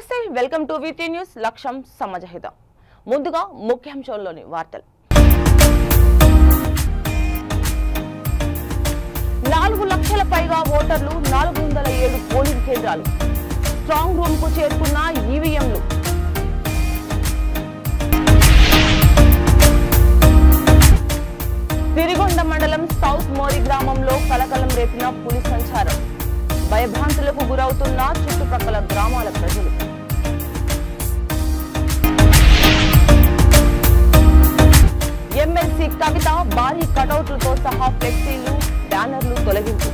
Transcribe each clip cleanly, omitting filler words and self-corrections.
నమస్తే welcome to వీటీ news లక్ష్యం సమాజహిత ముందుగా ముఖ్యాంశాల్లోని వార్తలు 4 లక్షల పైగా ఓటర్లు 407 పోలింగ్ కేంద్రాలు స్ట్రాంగ్ రూమ్ కు చేరుకున్న ఈవీఎంలు తిరిగొండ మండలం సౌత్ మోరి గ్రామంలో కలకలం రేపిన పులి సంచారం భయభ్రాంతులకు గురవుతున్న చుట్టుప్రక్కల గ్రామాల ప్రజలు ఎమ్మెల్సీ కవిత భారీ కటౌట్లతో సహా ఫ్లెక్సీలు బ్యానర్లు తొలగింపు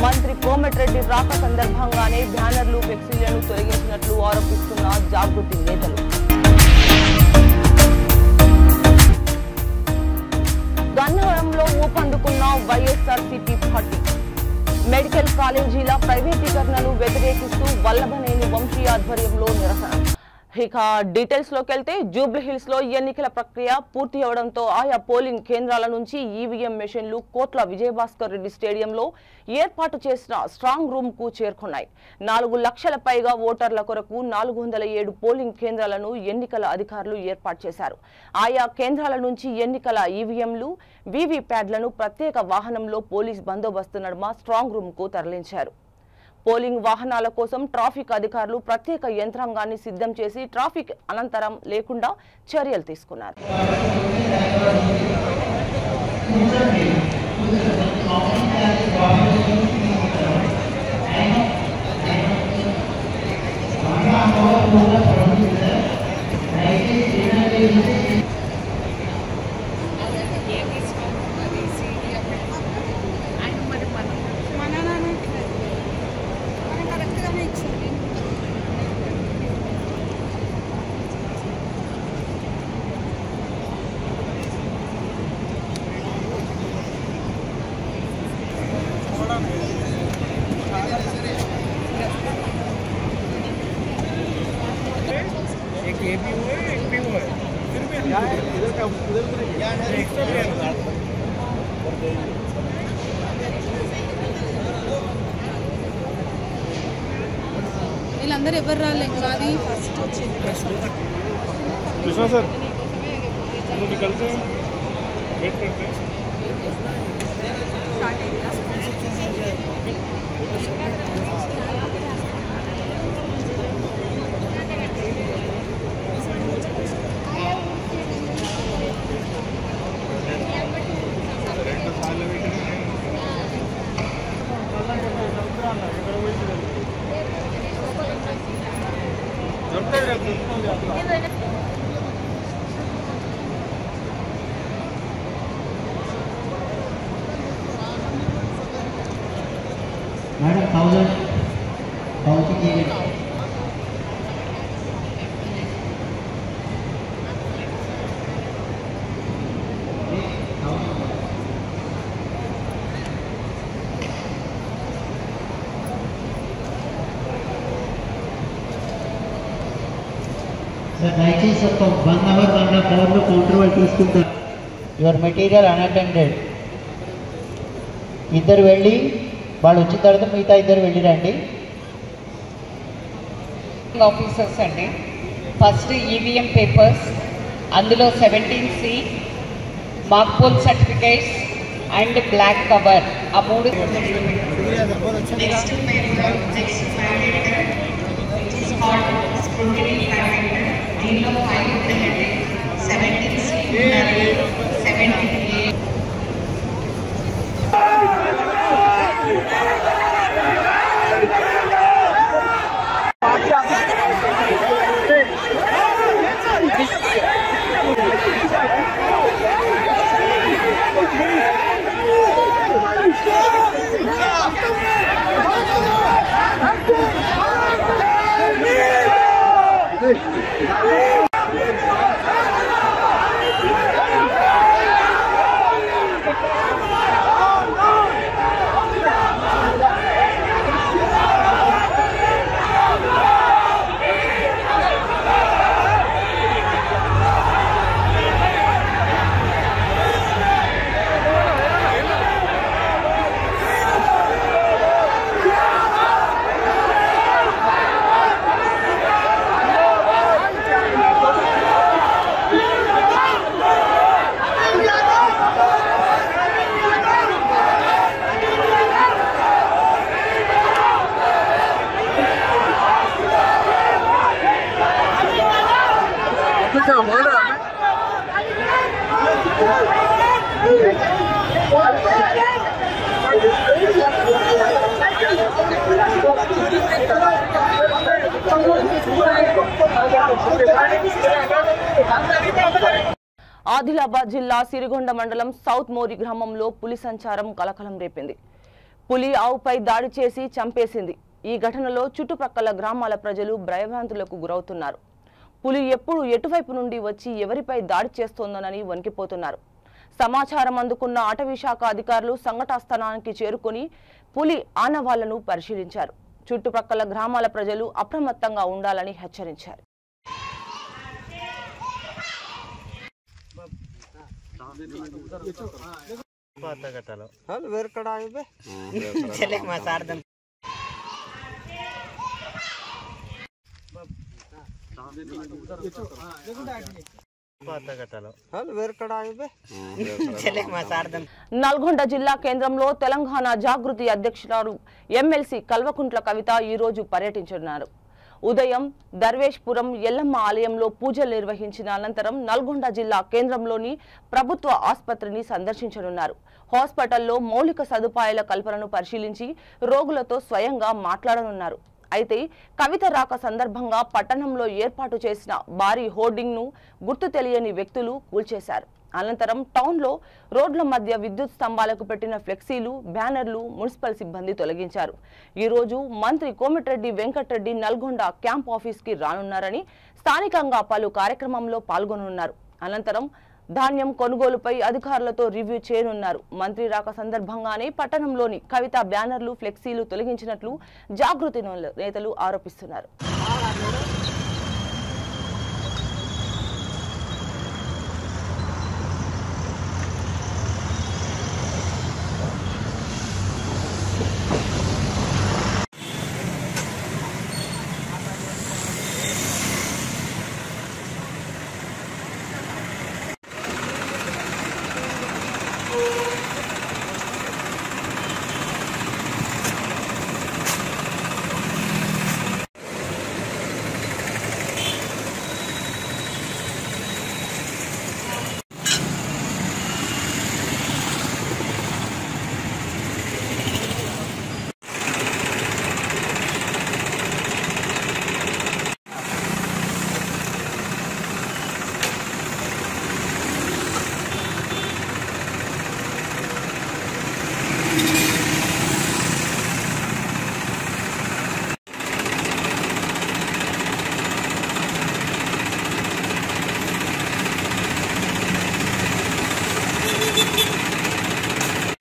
మంత్రి కోమటిరెడ్డి రాక సందర్భంగానే బ్యానర్లు ఫ్లెక్సీలను తొలగించినట్లు ఆరోపిస్తున్న జాగృతి నేతలు గన్నవరంలో ఊపందుకున్న వైఎస్ఆర్సీపీ పార్టీ మెడికల్ కాలేజీల ప్రైవేటీకరణను వ్యతిరేకిస్తూ వల్లభనేని వంశీ ఆధ్వర్యంలో నిరసన ఇక డీటెయిల్స్ లోకి వెళ్తే జూబ్లీహిల్స్ లో ఎన్నికల ప్రక్రియ పూర్తి అవడంతో ఆయా పోలింగ్ కేంద్రాల నుంచి ఈవీఎం మెషిన్లు కోట్ల విజయభాస్కర్ రెడ్డి స్టేడియంలో ఏర్పాటు చేసిన స్ట్రాంగ్ రూమ్ కు చేరుకున్నాయి 4 లక్షల పైగా ఓటర్ల కొరకు 407 పోలింగ్ కేంద్రాలను ఎన్నికల అధికారులు ఏర్పాటు చేశారు ఆయా కేంద్రాల నుంచి ఎన్నికల ఈవీఎంలు వీవీప్యాడ్లను ప్రత్యేక వాహనంలో పోలీస్ బందోబస్తు నడుమ స్ట్రాంగ్ రూమ్ కు తరలించారు పోలింగ్ వాహనాల కోసం ట్రాఫిక్ అధికారులు ప్రత్యేక యంత్రాంగాన్ని సిద్ధం చేసి ట్రాఫిక్ అనంతరం లేకుండా చర్యలు తీసుకున్నారు వీళ్ళందరూ ఎవరు రాలేదు అది ఫస్ట్ వచ్చింది కృష్ణ సార్ కలిసి వెయిట్ करते हैं मैडम 1000 काउंटिंग यूनिट सर दयచేసి ఒక 1 అవర్ 1.5 అవర్ లో కౌంటర్ వాళ్ళు తీసుకుంటారు యువర్ మెటీరియల్ అన్అటెండెడ్ ఇద్దరు వెళ్ళి వాళ్ళు వచ్చిన తర్వాత మిగతా ఇద్దరు వెళ్ళిరండి ఆఫీసర్స్ అండి ఫస్ట్ ఈవీఎం పేపర్స్ అందులో 17C mark poll certificates and black cover ఆ మూడు దీనిలో 5 ఉంటాయండి 17C 17A ఆదిలాబాద్ జిల్లా సిరిగొండ మండలం సౌత్ మోరి గ్రామంలో పులి సంచారం కలకలం రేపింది. పులి ఆవుపై దాడి చేసి చంపేసింది. ఈ ఘటనలో చుట్టుపక్కల గ్రామాల ప్రజలు భయభ్రాంతులకు గురవుతున్నారు. పులి ఎప్పుడు ఎటువైపు నుండి వచ్చి ఎవరిపై దాడి చేస్తోందోనని వణికిపోతున్నారు. సమాచారం అందుకున్న అటవీ శాఖ అధికారులు సంఘటనా స్థలానికి చేరుకొని పులి ఆనవాళ్లను పరిశీలించారు. చుట్టుపక్కల గ్రామాల ప్రజలు అప్రమత్తంగా ఉండాలని హెచ్చరించారు. నల్గొండ జిల్లా కేంద్రంలో తెలంగాణ జాగృతి అధ్యక్షురాలు ఎమ్మెల్సీ కల్వకుంట్ల కవిత ఈ రోజు పర్యటించనున్నారు. ఉదయం దర్వేష్పురం ఎల్లమ్మ ఆలయంలో పూజలు నిర్వహించిన అనంతరం నల్గొండ జిల్లా కేంద్రంలోని ప్రభుత్వ ఆసుపత్రిని సందర్శించనున్నారు. హాస్పిటల్లో మౌలిక సదుపాయాల కల్పనను పరిశీలించి రోగులతో స్వయంగా మాట్లాడనున్నారు. అయితే కవిత రాక సందర్భంగా పట్టణంలో ఏర్పాటు చేసిన భారీ హోర్డింగ్ ను గుర్తు తెలియని వ్యక్తులు కూల్చేశారు. అనంతరం టౌన్లో రోడ్ల మధ్య విద్యుత్ స్తంభాలకు పెట్టిన ఫ్లెక్సీలు, బ్యానర్లు మున్సిపల్ సిబ్బంది తొలగించారు. ఈ రోజు మంత్రి కోమటిరెడ్డి వెంకటరెడ్డి నల్గొండ క్యాంప్ ఆఫీస్ కి రానున్నారని, స్థానికంగా పలు కార్యక్రమంలో పాల్గొనున్నారు. అనంతరం ధాన్యం కొనుగోలుపై అధికారులతో రివ్యూ చేయనున్నారు. మంత్రి రాక సందర్భంగానే పట్టణంలోని కవిత బ్యానర్లు, ఫ్లెక్సీలు తొలగించినట్లు జాగృతి నేతలు ఆరోపిస్తున్నారు.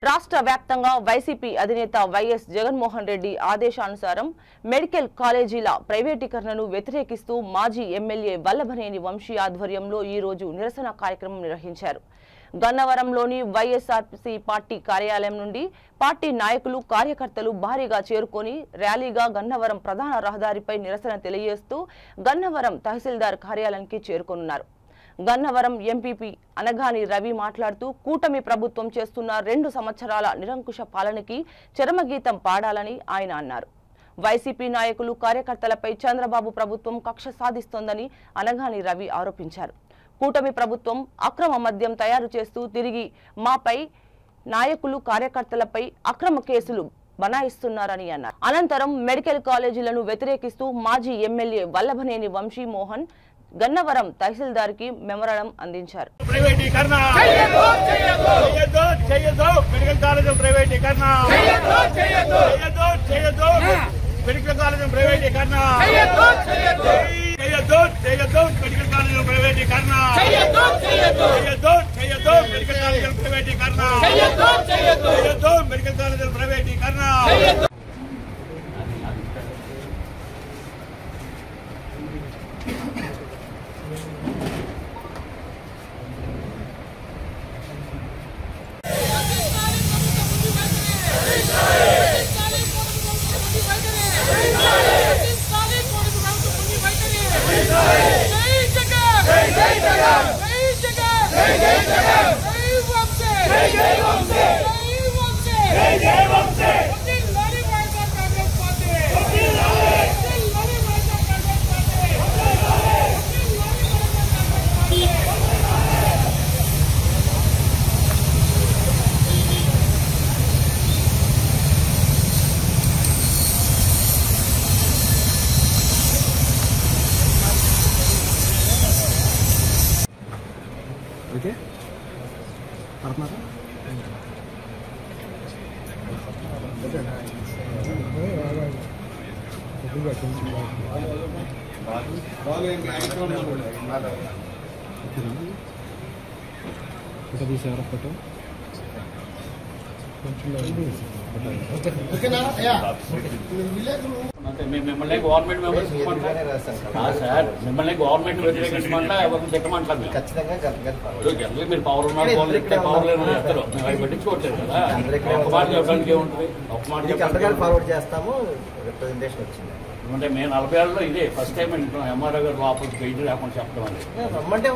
రాష్ట్ర వ్యాప్తంగా వైసీపీ అధినేత వైఎస్ జగన్మోహన్ రెడ్డి ఆదేశానుసారం మెడికల్ కాలేజీల ప్రైవేటీకరణను వ్యతిరేకిస్తూ మాజీ ఎమ్మెల్యే వల్లభనేని వంశీ ఆధ్వర్యంలో ఈ రోజు నిరసన కార్యక్రమం నిర్వహించారు. గన్నవరంలోని వైఎస్ఆర్సీపీ పార్టీ కార్యాలయం నుండి పార్టీ నాయకులు, కార్యకర్తలు భారీగా చేరుకొని ర్యాలీగా గన్నవరం ప్రధాన రహదారిపై నిరసన తెలియజేస్తూ గన్నవరం తహసీల్దార్ కార్యాలయానికి చేరుకున్నారు. గన్నవరం ఎంపీపీ అనగాని రవి మాట్లాడుతూ కూటమి ప్రభుత్వం చేస్తున్న 2 సంవత్సరాల నిరంకుశ పాలనకి చరమగీతం పాడాలని ఆయన అన్నారు. వైసీపీ నాయకులు, కార్యకర్తలపై చంద్రబాబు ప్రభుత్వం కక్ష సాధిస్తోందని అనగాని రవి ఆరోపించారు. కూటమి ప్రభుత్వం అక్రమ మద్యం తయారు చేస్తూ తిరిగి మాపై నాయకులు, కార్యకర్తలపై అక్రమ కేసులు బనాయిస్తున్నారని అన్నారు. అనంతరం మెడికల్ కాలేజీలను వ్యతిరేకిస్తూ మాజీ ఎమ్మెల్యే వల్లభనేని వంశీ మోహన్ గన్నవరం తహసీల్దార్ కి మెమోరాండం అందించారు. ప్రైవేటీకరణ చేయొద్దు, చేయొద్దు, చేయొద్దు, మెడికల్ కాలేజ్ ప్రైవేటీకరణ చేయొద్దు, చేయొద్దు, చేయొద్దు, మెడికల్ కాలేజ్ ప్రైవేటీకరణ చేయొద్దు, చేయొద్దు, చేయొద్దు, చేయొద్దు, మెడికల్ కాలేజ్ ప్రైవేటీకరణ చేయొద్దు, చేయొద్దు, చేయొద్దు, మెడికల్ కాలేజ్ ప్రైవేటీకరణ చేయొద్దు, చేయొద్దు, మెడికల్ కాలేజ్ ప్రైవేటీకరణ చేయొద్దు. అంటే మిమ్మల్ని గవర్నమెంట్ మెంబర్స్ సార్ మిమ్మల్ని గవర్నమెంట్ వ్యతిరేకించమంటా ఎవరిని తిట్టమంటారు ఖచ్చితంగా మీరు పవర్ ఉన్నారు పవర్ లేని చేస్తారు మేము అవి పట్టించుకోవట్లేదు కదా ఒక మాట చెప్పడానికి ఏముంటుంది ఒక మాట చెప్పడానికి ఫార్వర్డ్ చేస్తాము రిప్రజెంటేషన్ వచ్చింది అంటే మేము 40 ఏళ్ళలో ఇదే ఫస్ట్ టైం వింటున్నాం ఎంఆర్ఓ గారు లోపలికి గైడ్ లేకుండా చెప్పడం అనేది రమ్మంటే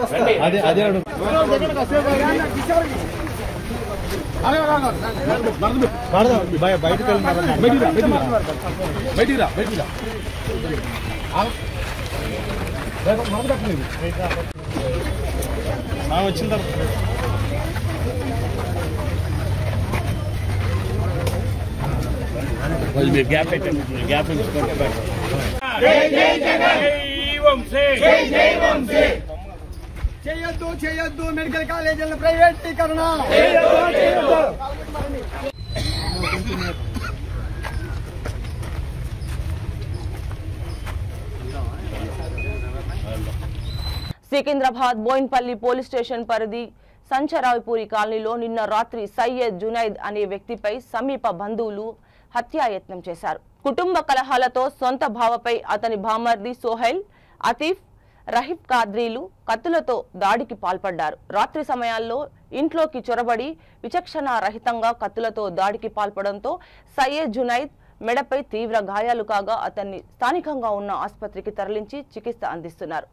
వచ్చిన తర్వాత గ్యాప్ పెట్టండి గ్యాప్ ఇచ్చుకుంటే చేయొద్దు మెడికల్ కాలేజీల ప్రైవేటీకరణ సికింద్రాబాద్ బోయిన్పల్లి పోలీస్ స్టేషన్ పరిధి సంచరావిపూరి కాలనీలో నిన్న రాత్రి సయ్యద్ జునైద్ అనే వ్యక్తిపై సమీప బంధువులు హత్యాయత్నం చేశారు. కుటుంబ కలహాలతో సొంత భావపై అతని బామర్ది సోహెల్, అతీఫ్, రహీఫ్ కాద్రీలు కత్తులతో దాడికి పాల్పడ్డారు. రాత్రి సమయాల్లో ఇంట్లోకి చొరబడి విచక్షణారహితంగా కత్తులతో దాడికి పాల్పడంతో సయ్యద్ జునైద్ మెడపై తీవ్ర గాయాలు కాగా అతన్ని స్థానికంగా ఉన్న ఆసుపత్రికి తరలించి చికిత్స అందిస్తున్నారు.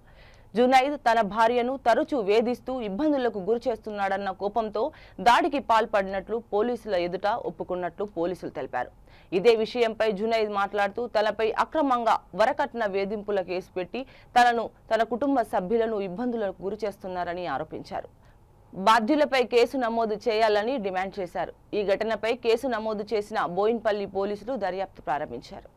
జునైద్ తన భార్యను తరచూ వేధిస్తూ ఇబ్బందులకు గురి చేస్తున్నాడన్న కోపంతో దాడికి పాల్పడినట్లు పోలీసుల ఎదుట ఒప్పుకున్నట్లు పోలీసులు తెలిపారు. ఇదే విషయంపై జునైద్ మాట్లాడుతూ తనపై అక్రమంగా వరకట్న వేధింపుల కేసు పెట్టి తనను తన కుటుంబ సభ్యులను ఇబ్బందులకు గురి చేస్తున్నారని ఆరోపించారు. బాధ్యులపై కేసు నమోదు చేయాలని డిమాండ్ చేశారు. ఈ ఘటనపై కేసు నమోదు చేసిన బోయిన్పల్లి పోలీసులు దర్యాప్తు ప్రారంభించారు.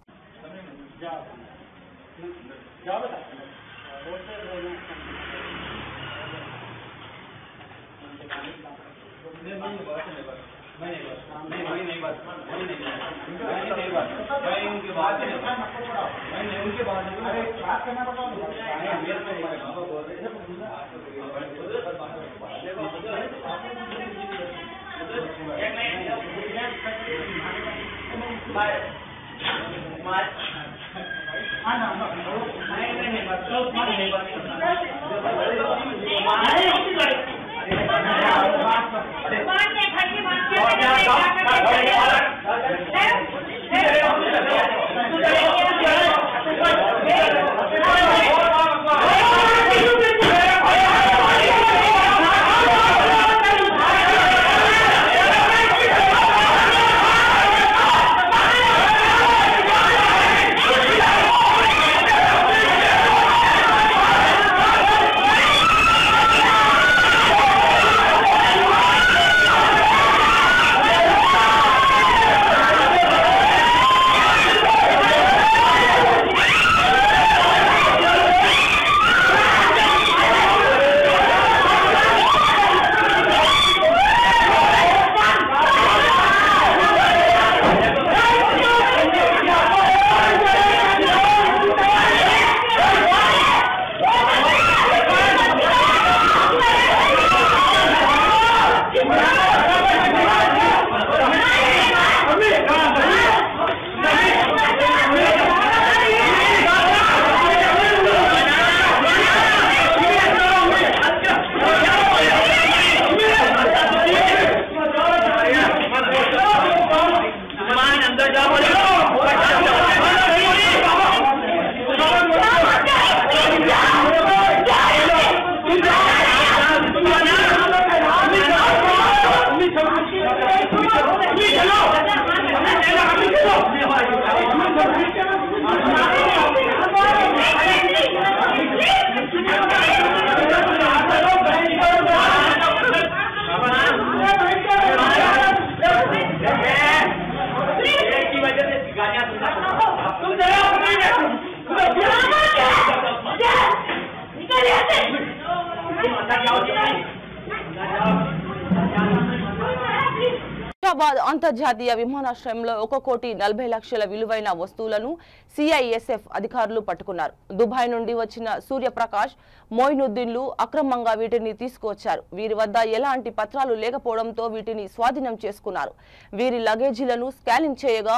శంషాబాద్ అంతర్జాతీయ విమానాశ్రయంలో 1,40,40,00,000 విలువైన వస్తువులను సిఐఎస్ఎఫ్ అధికారులు పట్టుకున్నారు. దుబాయ్ నుండి వచ్చిన సూర్యప్రకాష్, మోయినుద్దీన్లు అక్రమంగా వీటిని తీసుకువచ్చారు. వీరి వద్ద ఎలాంటి పత్రాలు లేకపోవడంతో వీటిని స్వాధీనం చేసుకున్నారు. వీరి లగేజీలను స్కానింగ్ చేయగా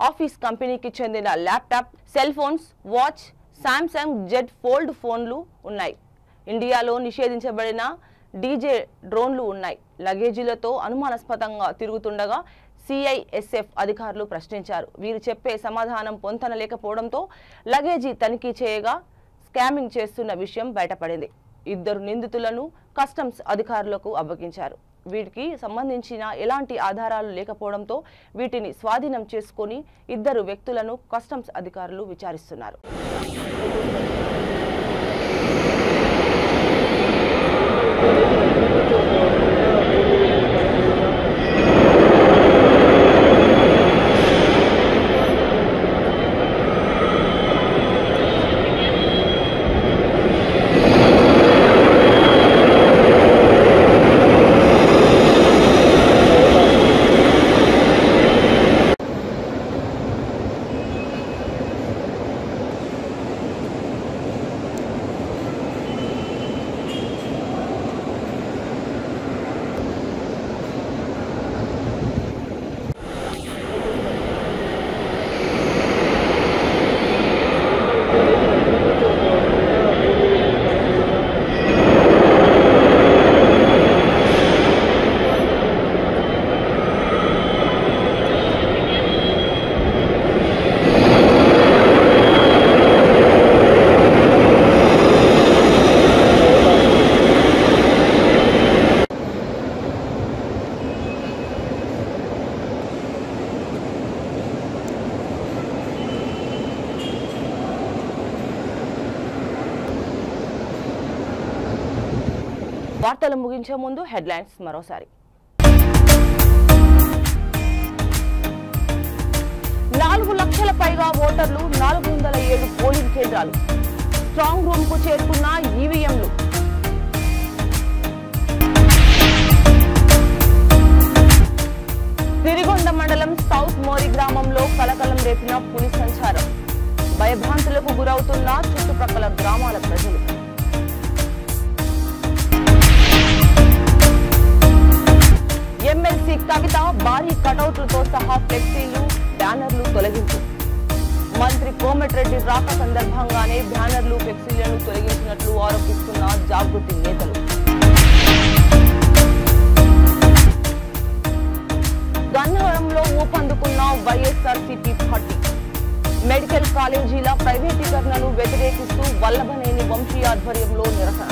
ఆఫీస్ కంపెనీకి చెందిన laptop, cell phones, watch, Samsung Z fold ఫోన్లు ఉన్నాయి. ఇండియాలో నిషేధించబడిన డీజే డ్రోన్లు ఉన్నాయి. లగేజీలతో అనుమానాస్పదంగా తిరుగుతుండగా సిఐఎస్ఎఫ్ అధికారులు ప్రశ్నించారు. వీరు చెప్పే సమాధానం పొంతనలేకపోవడంతో లగేజీ తనిఖీ చేయగా స్కామింగ్ చేస్తున్న విషయం బయటపడింది. 2 నిందితులను కస్టమ్స్ అధికారులకు అప్పగించారు. వీటికి సంబంధించిన ఎలాంటి ఆధారాలు లేకపోవడంతో వీటిని స్వాధీనం చేసుకుని 2 వ్యక్తులను కస్టమ్స్ అధికారులు విచారిస్తున్నారు. వార్తలు ముగించే ముందు హెడ్లైన్స్ మరోసారి. 4 లక్షల పైగా ఓటర్లు, 407 పోలింగ్ కేంద్రాలు, స్ట్రాంగ్ రూమ్ కు చేరుకున్న ఈవీఎంలు. సిరిగొండ మండలం సౌత్ మోరి గ్రామంలో కలకలం రేపిన పులి సంచారం. భయభ్రాంతులకు గురవుతున్న చుట్టుప్రక్కల గ్రామాల ప్రజలు. ఎమ్మెల్సీ కవిత భారీ కటౌట్లతో సహా ఫ్లెక్సీలు, బ్యానర్లు తొలగింపు. మంత్రి కోమటిరెడ్డి రాక సందర్భంగానే బ్యానర్లు, ఫ్లెక్సీలను తొలగించినట్లు ఆరోపిస్తున్న జాగృతి నేతలు. గన్నవరంలో ఊపందుకున్న వైఎస్ఆర్సీపీ పార్టీ. మెడికల్ కాలేజీల ప్రైవేటీకరణను వ్యతిరేకిస్తూ వల్లభనేని వంశీ ఆధ్వర్యంలో నిరసన.